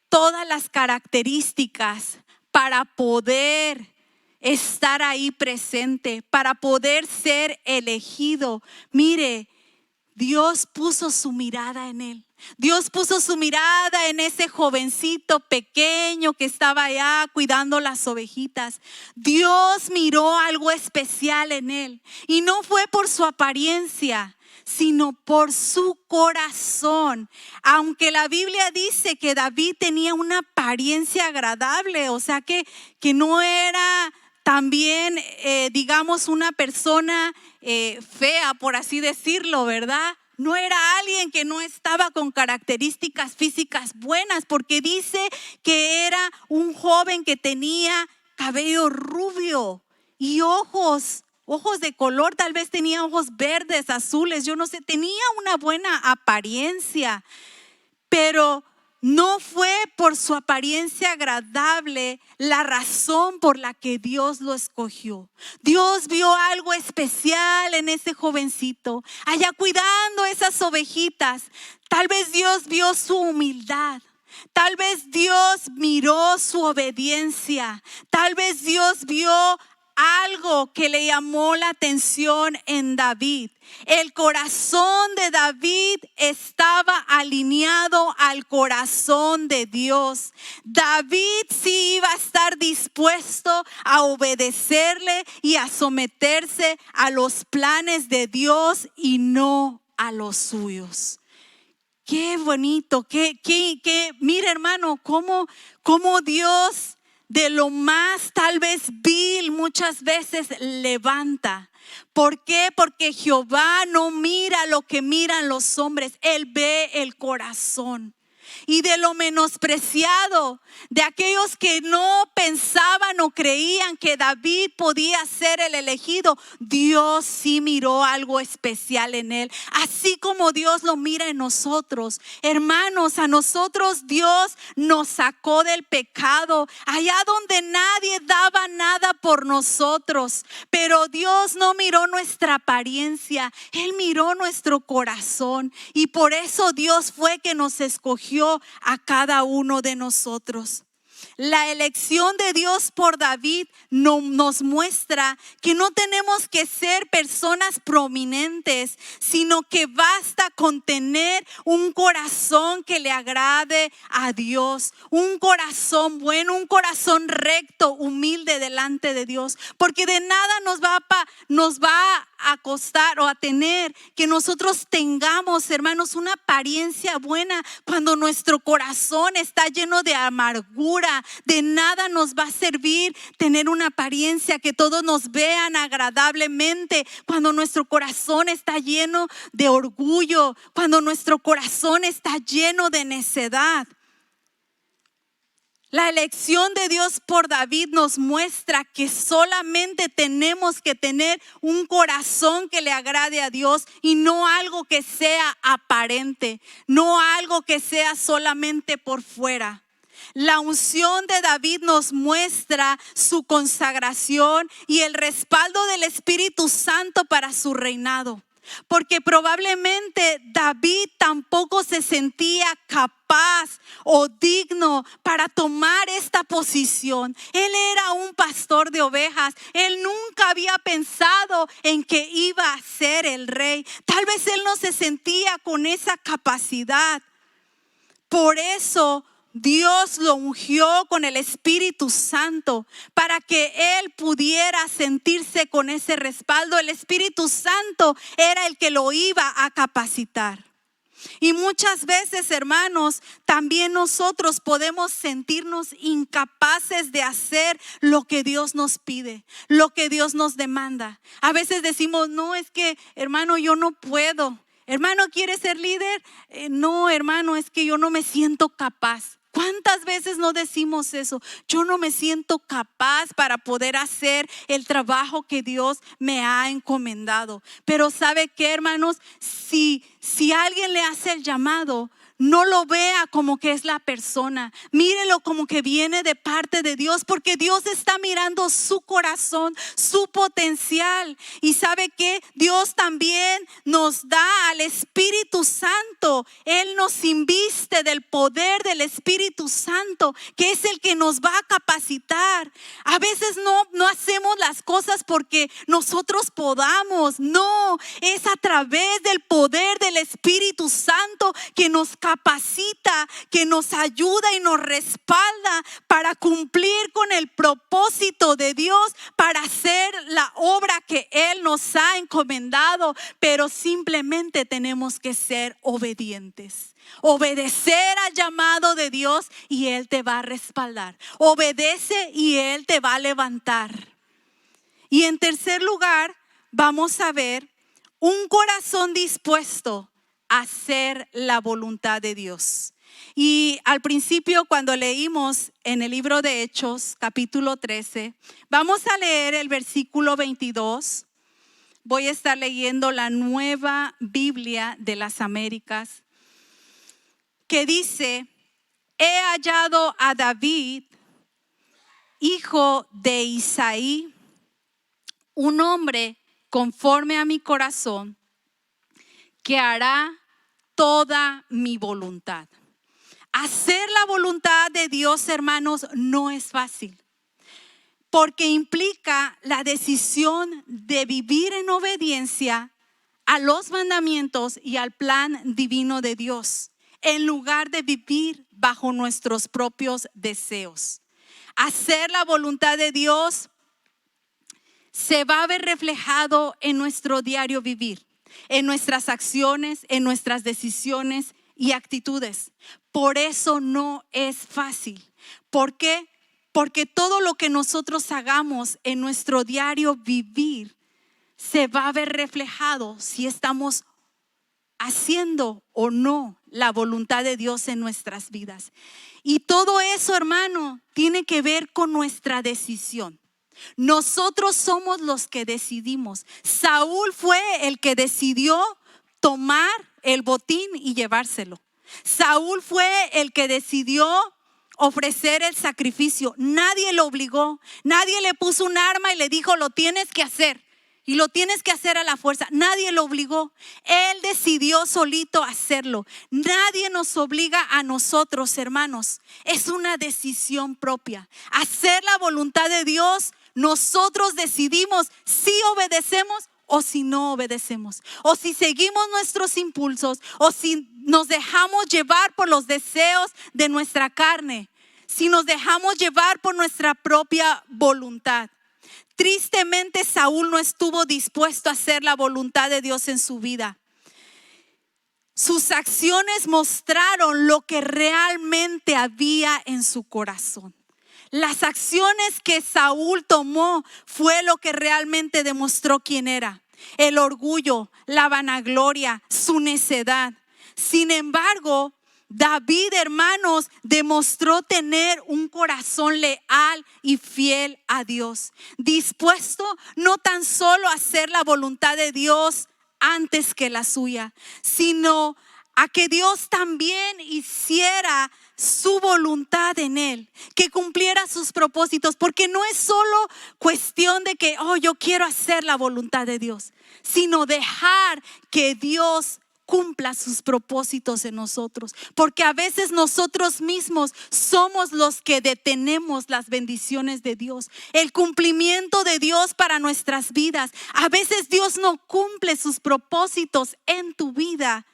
todas las características para poder estar ahí presente, para poder ser elegido. Mire, Dios puso su mirada en él. Dios puso su mirada en ese jovencito pequeño que estaba allá cuidando las ovejitas. Dios miró algo especial en él. Y no fue por su apariencia, sino por su corazón. Aunque la Biblia dice que David tenía una apariencia agradable, o sea que no era también, digamos, una persona fea, por así decirlo, ¿verdad? No era alguien que no estaba con características físicas buenas, porque dice que era un joven que tenía cabello rubio y ojos de color, tal vez tenía ojos verdes, azules, yo no sé, tenía una buena apariencia, pero no fue por su apariencia agradable la razón por la que Dios lo escogió. Dios vio algo especial en ese jovencito, allá cuidando esas ovejitas. Tal vez Dios vio su humildad. Tal vez Dios miró su obediencia. Tal vez Dios vio algo que le llamó la atención en David. El corazón de David estaba alineado al corazón de Dios. David sí iba a estar dispuesto a obedecerle y a someterse a los planes de Dios y no a los suyos. Qué bonito, mira hermano, cómo Dios de lo más tal vez vil muchas veces levanta. ¿Por qué? Porque Jehová no mira lo que miran los hombres, Él ve el corazón. Y de lo menospreciado, de aquellos que no pensaban o creían que David podía ser el elegido, Dios sí miró algo especial en él. Así como Dios lo mira en nosotros. Hermanos, a nosotros Dios nos sacó del pecado, allá donde nadie daba nada por nosotros. Pero Dios no miró nuestra apariencia, Él miró nuestro corazón. Y por eso Dios fue que nos escogió a cada uno de nosotros. La elección de Dios por David nos muestra que no tenemos que ser personas prominentes, sino que basta con tener un corazón que le agrade a Dios, un corazón bueno, un corazón recto, humilde delante de Dios, porque de nada nos va a costar o a tener que nosotros tengamos, hermanos, una apariencia buena cuando nuestro corazón está lleno de amargura. De nada nos va a servir tener una apariencia que todos nos vean agradablemente cuando nuestro corazón está lleno de orgullo, cuando nuestro corazón está lleno de necedad. La elección de Dios por David nos muestra que solamente tenemos que tener un corazón que le agrade a Dios y no algo que sea aparente, no algo que sea solamente por fuera. La unción de David nos muestra su consagración y el respaldo del Espíritu Santo para su reinado. Porque probablemente David tampoco se sentía capaz o digno para tomar esta posición. Él era un pastor de ovejas. Él nunca había pensado en que iba a ser el rey. Tal vez él no se sentía con esa capacidad. Por eso Dios lo ungió con el Espíritu Santo para que él pudiera sentirse con ese respaldo. El Espíritu Santo era el que lo iba a capacitar. Y muchas veces, hermanos, también nosotros podemos sentirnos incapaces de hacer lo que Dios nos pide, lo que Dios nos demanda. A veces decimos, no, es que, hermano, yo no puedo. Hermano, ¿quieres ser líder? No, hermano, es que yo no me siento capaz. ¿Cuántas veces no decimos eso? Yo no me siento capaz para poder hacer el trabajo que Dios me ha encomendado. Pero ¿sabe qué, hermanos? Si alguien le hace el llamado, no lo vea como que es la persona. Mírelo como que viene de parte de Dios, porque Dios está mirando su corazón, su potencial. Y sabe que Dios también nos da al Espíritu Santo. Él nos inviste del poder del Espíritu Santo, que es el que nos va a capacitar. A veces no hacemos las cosas porque nosotros podamos. No, es a través del poder del Espíritu Santo que nos capacita, que nos ayuda y nos respalda para cumplir con el propósito de Dios, para hacer la obra que Él nos ha encomendado. Pero simplemente tenemos que ser obedientes. Obedecer al llamado de Dios y Él te va a respaldar. Obedece y Él te va a levantar. Y en tercer lugar, vamos a ver un corazón dispuesto a hacer la voluntad de Dios. Y al principio, cuando leímos en el libro de Hechos, capítulo 13, vamos a leer el versículo 22. Voy a estar leyendo la Nueva Biblia de las Américas, que dice: he hallado a David, hijo de Isaí, un hombre conforme a mi corazón, que hará toda mi voluntad. Hacer la voluntad de Dios, hermanos, no es fácil, porque implica la decisión de vivir en obediencia a los mandamientos y al plan divino de Dios, en lugar de vivir bajo nuestros propios deseos. Hacer la voluntad de Dios se va a ver reflejado en nuestro diario vivir, en nuestras acciones, en nuestras decisiones y actitudes. Por eso no es fácil. ¿Por qué? Porque todo lo que nosotros hagamos en nuestro diario vivir se va a ver reflejado si estamos haciendo o no la voluntad de Dios en nuestras vidas. Y todo eso, hermano, tiene que ver con nuestra decisión. Nosotros somos los que decidimos. Saúl fue el que decidió tomar el botín y llevárselo. Saúl fue el que decidió ofrecer el sacrificio. Nadie lo obligó. Nadie le puso un arma y le dijo: lo tienes que hacer. Y lo tienes que hacer a la fuerza. Nadie lo obligó. Él decidió solito hacerlo. Nadie nos obliga a nosotros, hermanos. Es una decisión propia. Hacer la voluntad de Dios, nosotros decidimos si obedecemos o si no obedecemos. O si seguimos nuestros impulsos o si nos dejamos llevar por los deseos de nuestra carne. Si nos dejamos llevar por nuestra propia voluntad. Tristemente, Saúl no estuvo dispuesto a hacer la voluntad de Dios en su vida. Sus acciones mostraron lo que realmente había en su corazón. Las acciones que Saúl tomó fue lo que realmente demostró quién era. El orgullo, la vanagloria, su necedad. Sin embargo, David, hermanos, demostró tener un corazón leal y fiel a Dios, dispuesto no tan solo a hacer la voluntad de Dios antes que la suya, sino a que Dios también hiciera su voluntad en él, que cumpliera sus propósitos, porque no es solo cuestión de que yo quiero hacer la voluntad de Dios, sino dejar que Dios cumpla sus propósitos en nosotros, porque a veces nosotros mismos somos los que detenemos las bendiciones de Dios, el cumplimiento de Dios para nuestras vidas. A veces Dios no cumple sus propósitos en tu vida,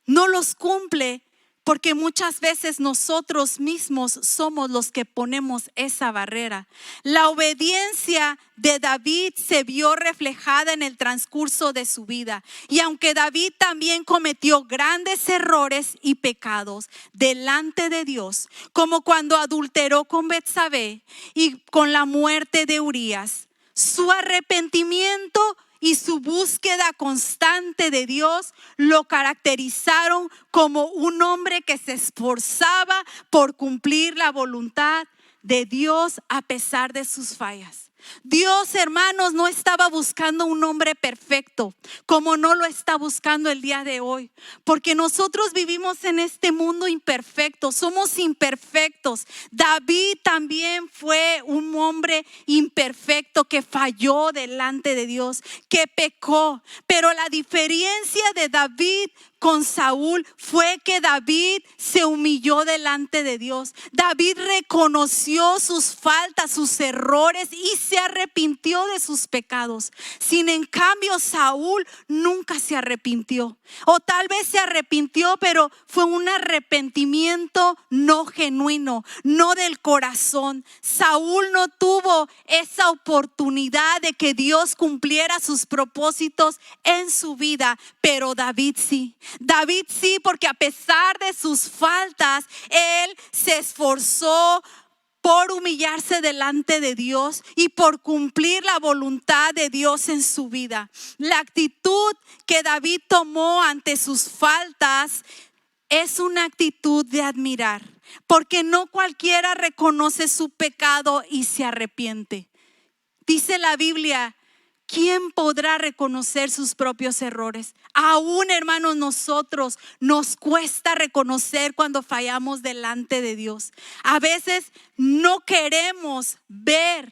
no los cumple porque muchas veces nosotros mismos somos los que ponemos esa barrera. La obediencia de David se vio reflejada en el transcurso de su vida. Y aunque David también cometió grandes errores y pecados delante de Dios, como cuando adulteró con Betsabé y con la muerte de Urías, su arrepentimiento y su búsqueda constante de Dios lo caracterizaron como un hombre que se esforzaba por cumplir la voluntad de Dios a pesar de sus fallas. Dios, hermanos, no estaba buscando un hombre perfecto, como no lo está buscando el día de hoy. Porque nosotros vivimos en este mundo imperfecto, somos imperfectos. David también fue un hombre imperfecto que falló delante de Dios, que pecó. Pero la diferencia de David con Saúl fue que David se humilló delante de Dios. David reconoció sus faltas, sus errores y se arrepintió de sus pecados. Sin en cambio, Saúl nunca se arrepintió. O tal vez se arrepintió, pero fue un arrepentimiento no genuino, no del corazón. Saúl no tuvo esa oportunidad de que Dios cumpliera sus propósitos en su vida, pero David sí. David sí, porque a pesar de sus faltas, él se esforzó por humillarse delante de Dios y por cumplir la voluntad de Dios en su vida. La actitud que David tomó ante sus faltas es una actitud de admirar, porque no cualquiera reconoce su pecado y se arrepiente. Dice la Biblia: ¿quién podrá reconocer sus propios errores? Aún, hermanos, nosotros nos cuesta reconocer cuando fallamos delante de Dios. A veces no queremos ver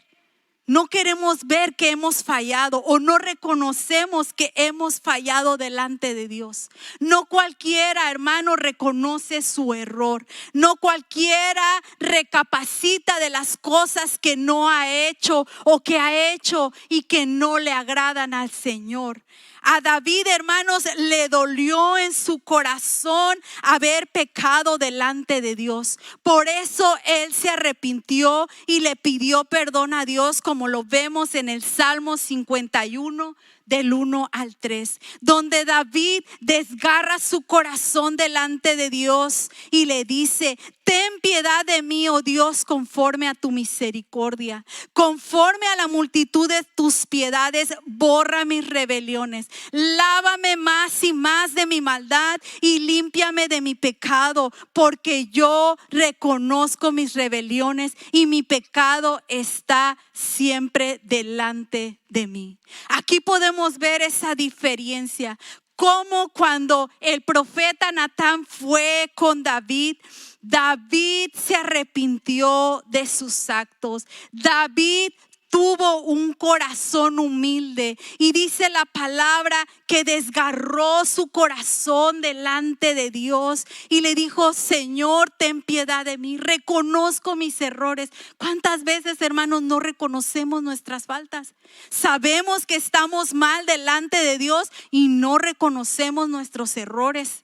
que hemos fallado, o no reconocemos que hemos fallado delante de Dios. No cualquiera, hermano, reconoce su error. No cualquiera recapacita de las cosas que no ha hecho o que ha hecho y que no le agradan al Señor. A David, hermanos, le dolió en su corazón haber pecado delante de Dios. Por eso él se arrepintió y le pidió perdón a Dios, como lo vemos en el Salmo 51, del 1 al 3, donde David desgarra su corazón delante de Dios y le dice: ten piedad de mí, oh Dios, conforme a tu misericordia, conforme a la multitud de tus piedades, borra mis rebeliones, lávame más y más de mi maldad y límpiame de mi pecado, porque yo reconozco mis rebeliones y mi pecado está siempre delante de mí. Aquí podemos ver esa diferencia. Como cuando el profeta Natán fue con David, David se arrepintió de sus actos. David tuvo un corazón humilde y dice la palabra que desgarró su corazón delante de Dios y le dijo: Señor, ten piedad de mí, reconozco mis errores. ¿Cuántas veces, hermanos, no reconocemos nuestras faltas? Sabemos que estamos mal delante de Dios y no reconocemos nuestros errores.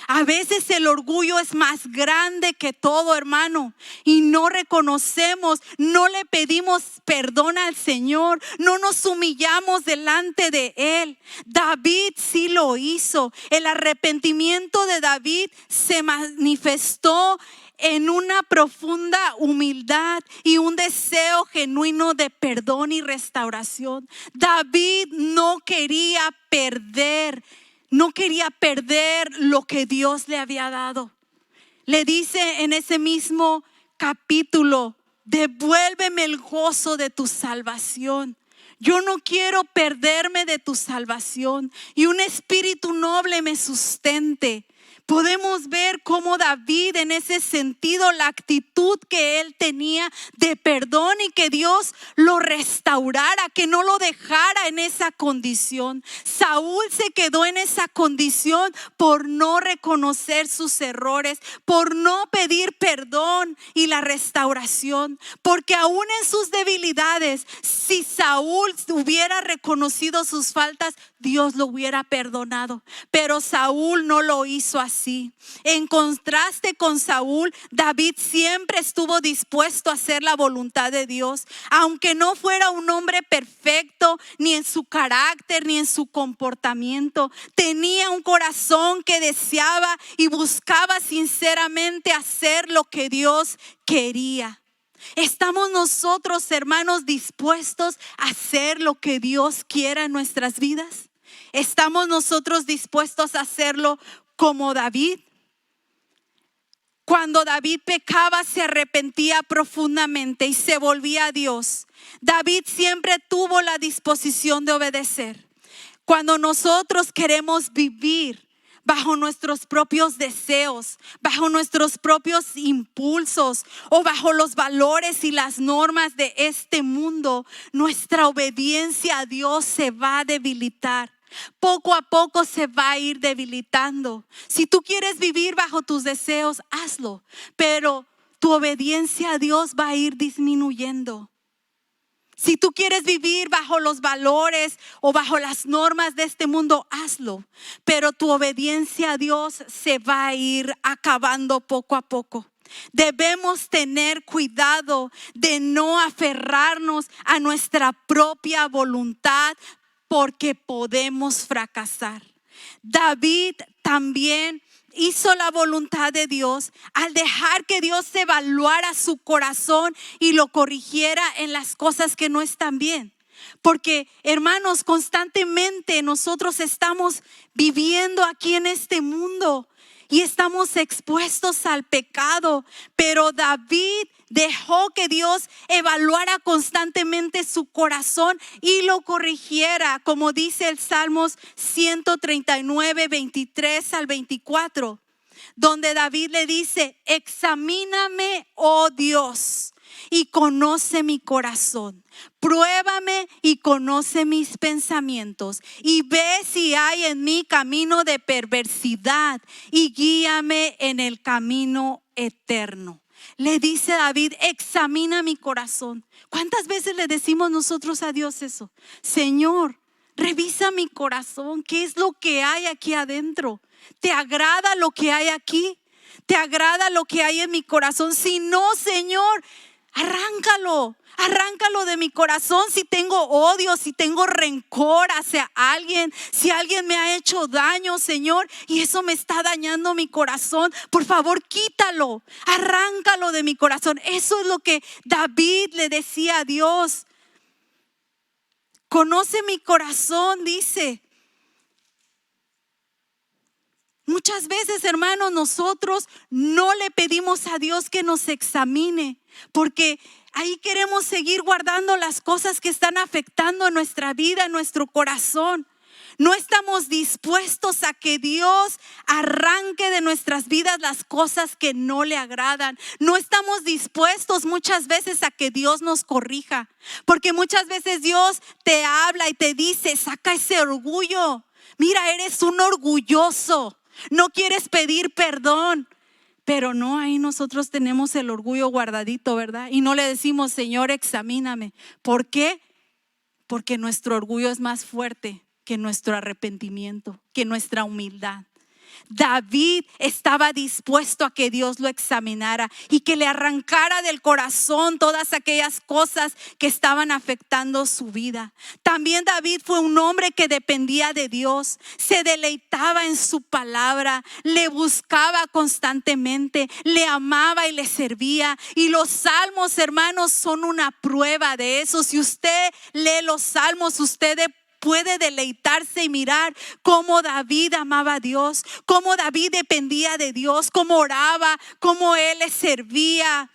A veces el orgullo es más grande que todo, hermano, y no reconocemos, no le pedimos perdón al Señor, no nos humillamos delante de Él. David sí lo hizo. El arrepentimiento de David se manifestó en una profunda humildad y un deseo genuino de perdón y restauración. David no quería perder lo que Dios le había dado. Le dice en ese mismo capítulo: devuélveme el gozo de tu salvación. Yo no quiero perderme de tu salvación, y un espíritu noble me sustente. Podemos ver cómo David, en ese sentido, la actitud que él tenía de perdón y que Dios lo restaurara, que no lo dejara en esa condición. Saúl se quedó en esa condición por no reconocer sus errores, por no pedir perdón y la restauración. Porque aún en sus debilidades, si Saúl hubiera reconocido sus faltas, Dios lo hubiera perdonado. Pero Saúl no lo hizo así. En contraste con Saúl, David siempre estuvo dispuesto a hacer la voluntad de Dios, aunque no fuera un hombre perfecto, ni en su carácter, ni en su comportamiento. Tenía un corazón que deseaba y buscaba sinceramente hacer lo que Dios quería. ¿Estamos nosotros, hermanos, dispuestos a hacer lo que Dios quiera en nuestras vidas? ¿Estamos nosotros dispuestos a hacerlo como David? Cuando David pecaba, se arrepentía profundamente y se volvía a Dios. David siempre tuvo la disposición de obedecer. Cuando nosotros queremos vivir bajo nuestros propios deseos, bajo nuestros propios impulsos o bajo los valores y las normas de este mundo, nuestra obediencia a Dios se va a debilitar. Poco a poco se va a ir debilitando. Si tú quieres vivir bajo tus deseos, hazlo, pero tu obediencia a Dios va a ir disminuyendo. Si tú quieres vivir bajo los valores o bajo las normas de este mundo, hazlo. Pero tu obediencia a Dios se va a ir acabando poco a poco. Debemos tener cuidado de no aferrarnos a nuestra propia voluntad porque podemos fracasar. David también hizo la voluntad de Dios al dejar que Dios evaluara su corazón y lo corrigiera en las cosas que no están bien. Porque, hermanos, constantemente nosotros estamos viviendo aquí en este mundo y estamos expuestos al pecado, pero David dejó que Dios evaluara constantemente su corazón y lo corrigiera, como dice el Salmos 139, 23 al 24, donde David le dice: examíname, oh Dios, y conoce mi corazón. Pruébame y conoce mis pensamientos y ve si hay en mí camino de perversidad y guíame en el camino eterno. Le dice David: examina mi corazón. ¿Cuántas veces le decimos nosotros a Dios eso? Señor, revisa mi corazón. ¿Qué es lo que hay aquí adentro? ¿Te agrada lo que hay aquí? ¿Te agrada lo que hay en mi corazón? Si no, Señor, arráncalo de mi corazón. Si tengo odio, si tengo rencor hacia alguien, si alguien me ha hecho daño, Señor, y eso me está dañando mi corazón, por favor quítalo, arráncalo de mi corazón. Eso es lo que David le decía a Dios. Conoce mi corazón, dice. Muchas veces, hermanos, nosotros no le pedimos a Dios que nos examine, porque ahí queremos seguir guardando las cosas que están afectando nuestra vida, nuestro corazón. No estamos dispuestos a que Dios arranque de nuestras vidas las cosas que no le agradan. No estamos dispuestos muchas veces a que Dios nos corrija, porque muchas veces Dios te habla y te dice: saca ese orgullo. Mira, eres un orgulloso. No quieres pedir perdón. Pero no, ahí nosotros tenemos el orgullo guardadito, ¿verdad? Y no le decimos: Señor, examíname. ¿Por qué? Porque nuestro orgullo es más fuerte que nuestro arrepentimiento, que nuestra humildad. David estaba dispuesto a que Dios lo examinara y que le arrancara del corazón todas aquellas cosas que estaban afectando su vida. También David fue un hombre que dependía de Dios, se deleitaba en su palabra, le buscaba constantemente, le amaba y le servía. Y los salmos, hermanos, son una prueba de eso. Si usted lee los salmos, usted puede deleitarse y mirar cómo David amaba a Dios, cómo David dependía de Dios, cómo oraba, cómo él le servía.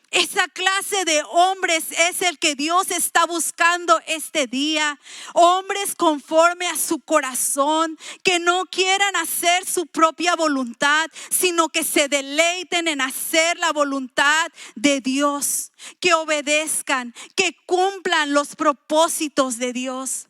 Esa clase de hombres es el que Dios está buscando este día. Hombres conforme a su corazón, que no quieran hacer su propia voluntad, sino que se deleiten en hacer la voluntad de Dios, que obedezcan, que cumplan los propósitos de Dios.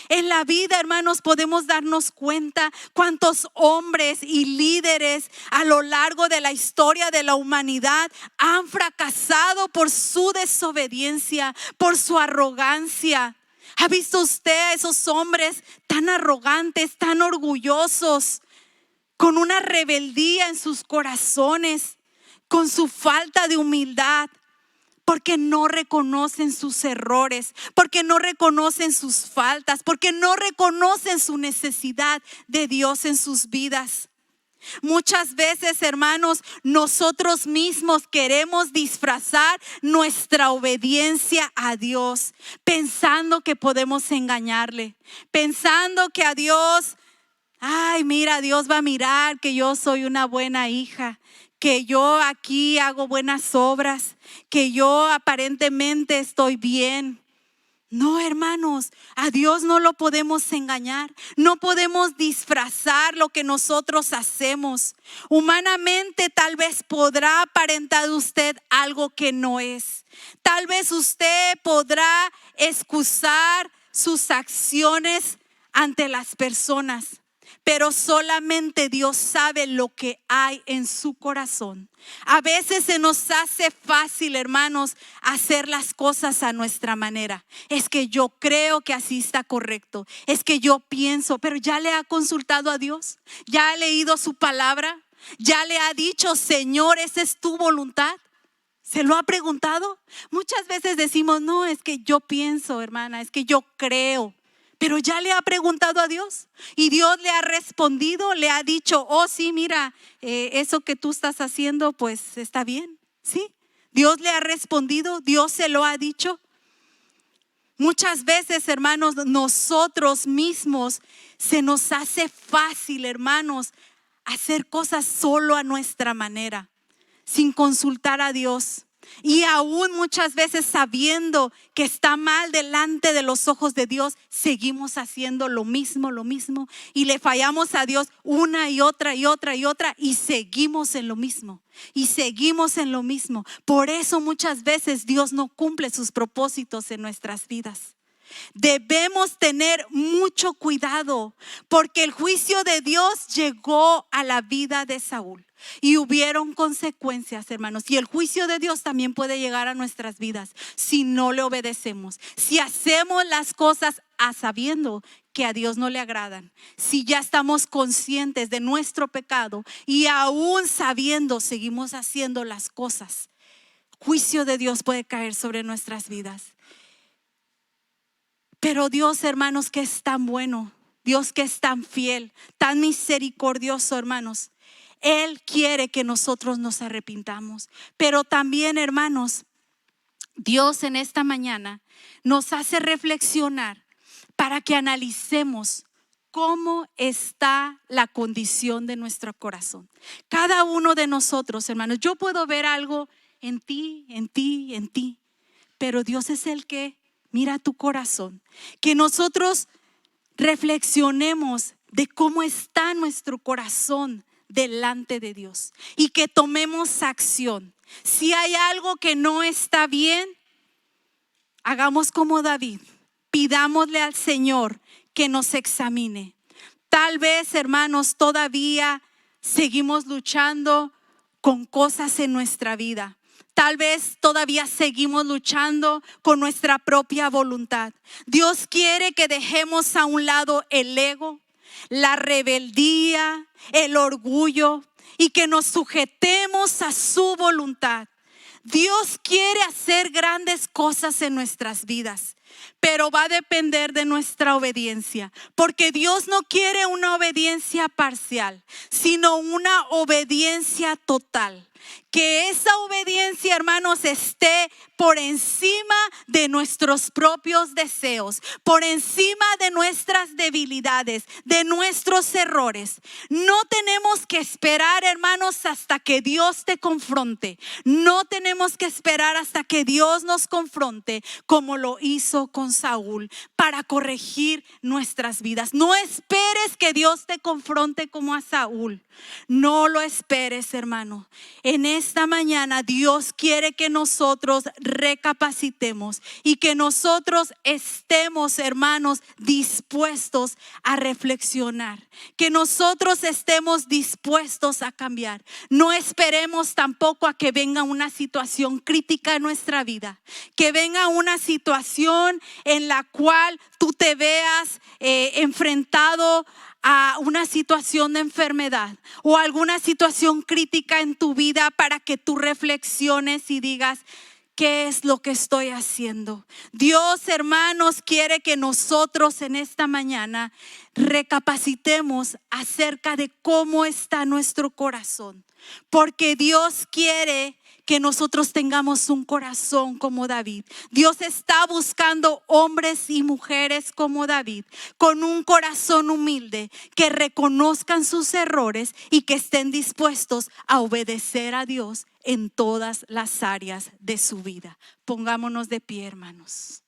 En la vida, hermanos, podemos darnos cuenta cuántos hombres y líderes a lo largo de la historia de la humanidad han fracasado por su desobediencia, por su arrogancia. ¿Ha visto usted a esos hombres tan arrogantes, tan orgullosos, con una rebeldía en sus corazones, con su falta de humildad? Porque no reconocen sus errores, porque no reconocen sus faltas, porque no reconocen su necesidad de Dios en sus vidas. Muchas veces, hermanos, nosotros mismos queremos disfrazar nuestra obediencia a Dios, pensando que podemos engañarle, pensando que a Dios, ay, mira, Dios va a mirar que yo soy una buena hija, que yo aquí hago buenas obras, que yo aparentemente estoy bien. No, hermanos, a Dios no lo podemos engañar. No podemos disfrazar lo que nosotros hacemos. Humanamente tal vez podrá aparentar usted algo que no es. Tal vez usted podrá excusar sus acciones ante las personas. Pero solamente Dios sabe lo que hay en su corazón. A veces se nos hace fácil, hermanos, hacer las cosas a nuestra manera. Es que yo creo que así está correcto. Es que yo pienso, pero ¿ya le ha consultado a Dios? ¿Ya ha leído su palabra? ¿Ya le ha dicho, Señor, esa es tu voluntad? ¿Se lo ha preguntado? Muchas veces decimos, no, es que yo pienso, hermana, es que yo creo. Pero ya le ha preguntado a Dios y Dios le ha respondido, le ha dicho, oh sí, mira, eso que tú estás haciendo pues está bien, ¿sí? Dios le ha respondido, Dios se lo ha dicho. Muchas veces, hermanos, nosotros mismos se nos hace fácil, hermanos, hacer cosas solo a nuestra manera, sin consultar a Dios. Y aún muchas veces sabiendo que está mal delante de los ojos de Dios, seguimos haciendo lo mismo y le fallamos a Dios una y otra y seguimos en lo mismo y seguimos en lo mismo. Por eso muchas veces Dios no cumple sus propósitos en nuestras vidas. Debemos tener mucho cuidado porque el juicio de Dios llegó a la vida de Saúl y hubieron consecuencias, hermanos, y el juicio de Dios también puede llegar a nuestras vidas si no le obedecemos, si hacemos las cosas a sabiendo que a Dios no le agradan, si ya estamos conscientes de nuestro pecado y aún sabiendo seguimos haciendo las cosas, juicio de Dios puede caer sobre nuestras vidas. Pero Dios, hermanos, que es tan bueno, Dios que es tan fiel, tan misericordioso, hermanos, Él quiere que nosotros nos arrepintamos. Pero también, hermanos, Dios en esta mañana nos hace reflexionar para que analicemos cómo está la condición de nuestro corazón. Cada uno de nosotros, hermanos, yo puedo ver algo en ti, pero Dios es el que mira tu corazón. Que nosotros reflexionemos de cómo está nuestro corazón delante de Dios y que tomemos acción. Si hay algo que no está bien, hagamos como David, pidámosle al Señor que nos examine. Tal vez, hermanos, todavía seguimos luchando con cosas en nuestra vida. Tal vez todavía seguimos luchando con nuestra propia voluntad. Dios quiere que dejemos a un lado el ego, la rebeldía, el orgullo y que nos sujetemos a su voluntad. Dios quiere hacer grandes cosas en nuestras vidas, pero va a depender de nuestra obediencia, porque Dios no quiere una obediencia parcial, sino una obediencia total. Que esa obediencia, hermanos, esté por encima de nuestros propios deseos, por encima de nuestras debilidades, de nuestros errores. No tenemos que esperar, hermanos, hasta que Dios te confronte. No tenemos que esperar hasta que Dios nos confronte como lo hizo con Saúl para corregir nuestras vidas. No esperes que Dios te confronte como a Saúl. No lo esperes, hermano. En esta mañana Dios quiere que nosotros recapacitemos y que nosotros estemos, hermanos, dispuestos a reflexionar, que nosotros estemos dispuestos a cambiar. No esperemos tampoco a que venga una situación crítica en nuestra vida, que venga una situación en la cual tú te veas enfrentado a una situación de enfermedad o alguna situación crítica en tu vida para que tú reflexiones y digas, ¿qué es lo que estoy haciendo? Dios, hermanos, quiere que nosotros en esta mañana recapacitemos acerca de cómo está nuestro corazón. Porque Dios quiere que nosotros tengamos un corazón como David. Dios está buscando hombres y mujeres como David, con un corazón humilde, que reconozcan sus errores y que estén dispuestos a obedecer a Dios en todas las áreas de su vida. Pongámonos de pie, hermanos.